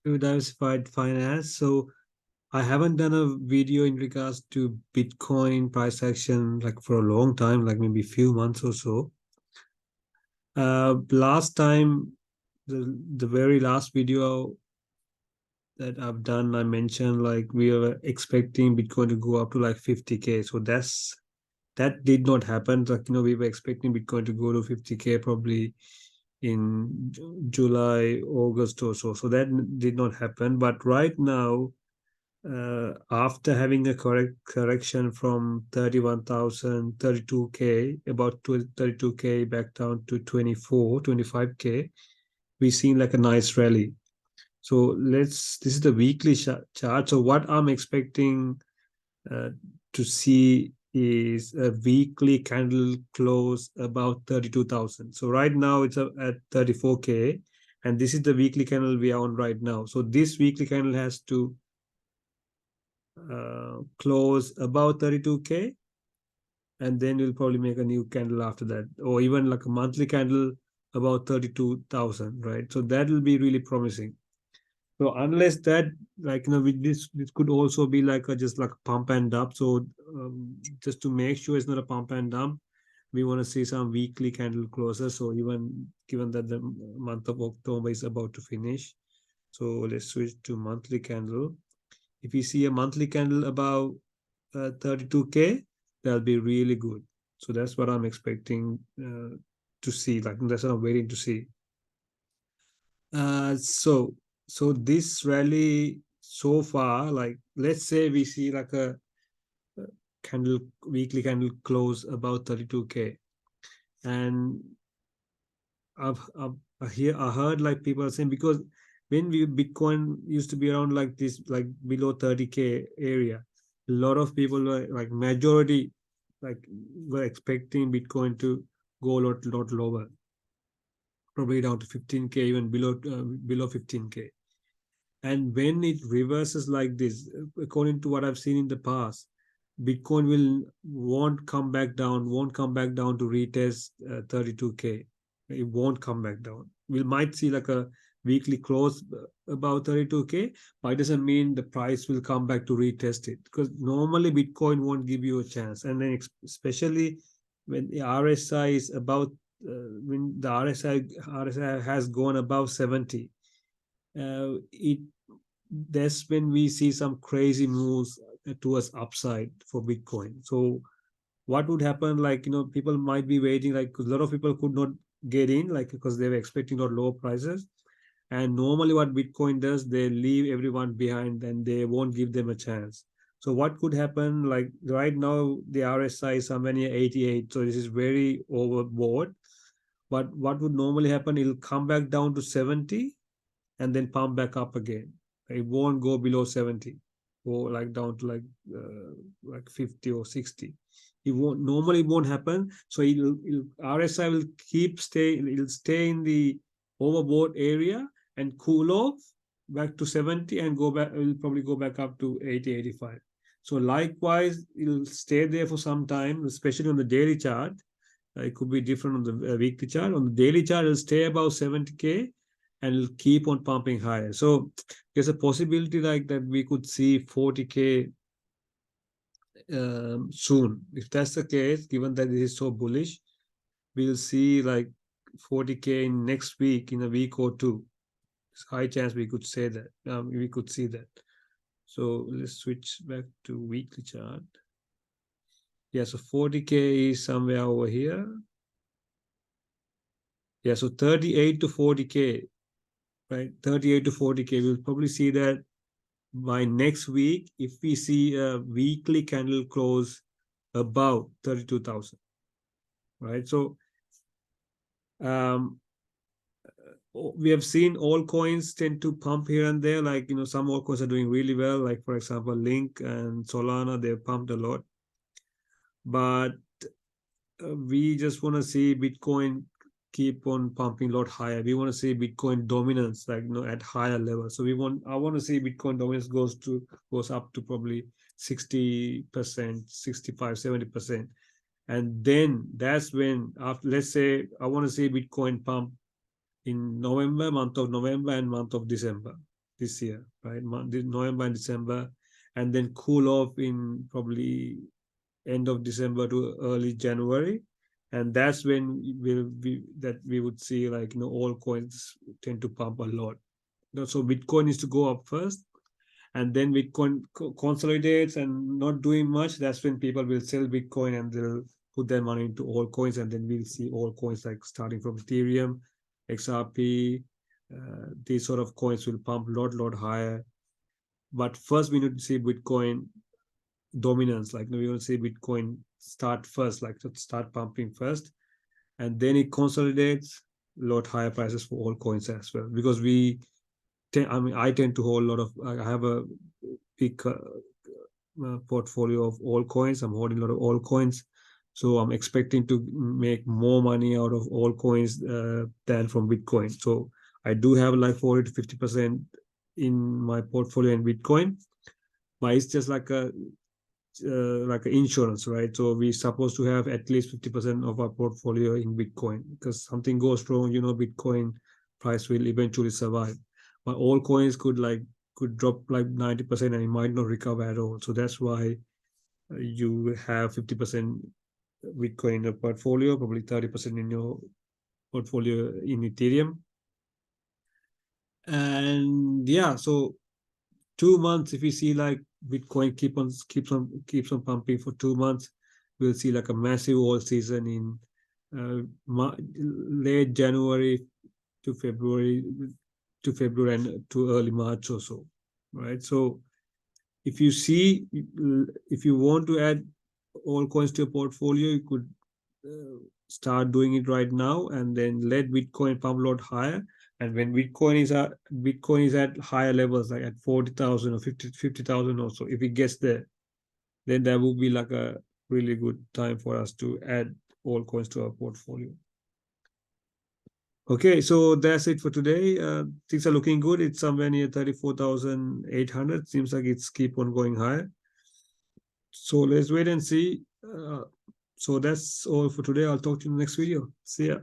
to diversified finance. So I haven't done a video in regards to Bitcoin price action like for a long time, like maybe a few months or so. Last time, the very last video that I've done, I mentioned like we were expecting Bitcoin to go up to like 50K. So that did not happen. Like we were expecting Bitcoin to go to 50K probably in July, August or so. So that did not happen. But right now, after having a correction from 31,000, 32K, about 32K back down to 24, 25K, we've seen like a nice rally. So this is the weekly chart. So what I'm expecting uh, to see is a weekly candle close about 32,000. So right now it's at 34K, and this is the weekly candle we are on right now. So this weekly candle has to close about 32K, and then we'll probably make a new candle after that, or even like a monthly candle about 32,000, right? So that will be really promising. So unless that, like with this could also be like a just like a pump and dump. So just to make sure it's not a pump and dump, we want to see some weekly candle closes. So even given that the month of October is about to finish, so let's switch to monthly candle. If you see a monthly candle above 32K, that'll be really good. So that's what I'm expecting to see. Like that's what I'm waiting to see. Uh, so so this rally so far, like let's say we see like a candle weekly candle close about 32K, and I heard like people are saying because when we Bitcoin used to be around like this, like below 30K area, a lot of people were like majority like were expecting Bitcoin to go a lot lower, probably down to 15K, even below 15K. And when it reverses like this, according to what I've seen in the past, Bitcoin will won't come back down to retest 32K. It won't come back down. We might see like a weekly close about 32K, but it doesn't mean the price will come back to retest it, because normally Bitcoin won't give you a chance. And then especially when the RSI is about when the RSI has gone above 70, it that's when we see some crazy moves towards upside for Bitcoin. So what would happen? Like people might be waiting. Like a lot of people could not get in, like because they were expecting not low prices. And normally, what Bitcoin does, they leave everyone behind and they won't give them a chance. So what could happen? Like right now, the RSI is somewhere near 88. So this is very overboard. But what would normally happen? It'll come back down to 70 and then pump back up again. It won't go below 70 or like down to like 50 or 60. It won't normally won't happen. So it'll RSI will it'll stay in the overbought area and cool off back to 70 and go back. It will probably go back up to 80, 85. So likewise, it'll stay there for some time, especially on the daily chart. It could be different on the weekly chart. On the daily chart, it'll stay above 70K and it'll keep on pumping higher. So there's a possibility like that we could see 40K soon. If that's the case, given that it is so bullish, we'll see like 40K in next week, in a week or two. It's high chance we could say that. We could see that. So let's switch back to weekly chart. Yeah, so 40K is somewhere over here. Yeah, so 38 to 40K, right? 38 to 40K. We'll probably see that by next week if we see a weekly candle close above 32,000, right? So um, we have seen all coins tend to pump here and there. Like, some all coins are doing really well. Like, for example, Link and Solana, they've pumped a lot. But we just want to see Bitcoin keep on pumping a lot higher. We want to see Bitcoin dominance, like at higher levels. So I want to see Bitcoin dominance goes up to probably 60%, 65, 70%. And then that's when, after, let's say I want to see Bitcoin pump in November, month of November and month of December this year, right? November and December, and then cool off in probably end of December to early January, and that's when we would see, like, all coins tend to pump a lot. So Bitcoin is to go up first, and then Bitcoin consolidates and not doing much. That's when people will sell Bitcoin and they'll put their money into all coins, and then we'll see all coins like starting from Ethereum, XRP. These sort of coins will pump a lot higher. But first, we need to see Bitcoin dominance. Like, we want to see Bitcoin start first, like start pumping first, and then it consolidates a lot higher prices for all coins as well. Because I tend to hold a lot of. I have a big portfolio of all coins. I'm holding a lot of all coins, so I'm expecting to make more money out of all coins than from Bitcoin. So I do have like 40 to 50% in my portfolio in Bitcoin, but it's just like an insurance, right? So we're supposed to have at least 50% of our portfolio in Bitcoin, because something goes wrong, Bitcoin price will eventually survive. But all coins could drop like 90% and it might not recover at all. So that's why you have 50% Bitcoin in your portfolio, probably 30% in your portfolio in Ethereum. And yeah, so 2 months, if we see like Bitcoin keeps on pumping for 2 months, we'll see like a massive all season in late January to February and to early March or so, right? So if you want to add all coins to your portfolio, you could start doing it right now, and then let Bitcoin pump a lot higher. And when Bitcoin is at higher levels, like at 40,000 or 50,000 or so, if it gets there, then that would be like a really good time for us to add all coins to our portfolio. Okay, so that's it for today. Things are looking good. It's somewhere near 34,800. Seems like it's keep on going higher. So let's wait and see. So that's all for today. I'll talk to you in the next video. See ya.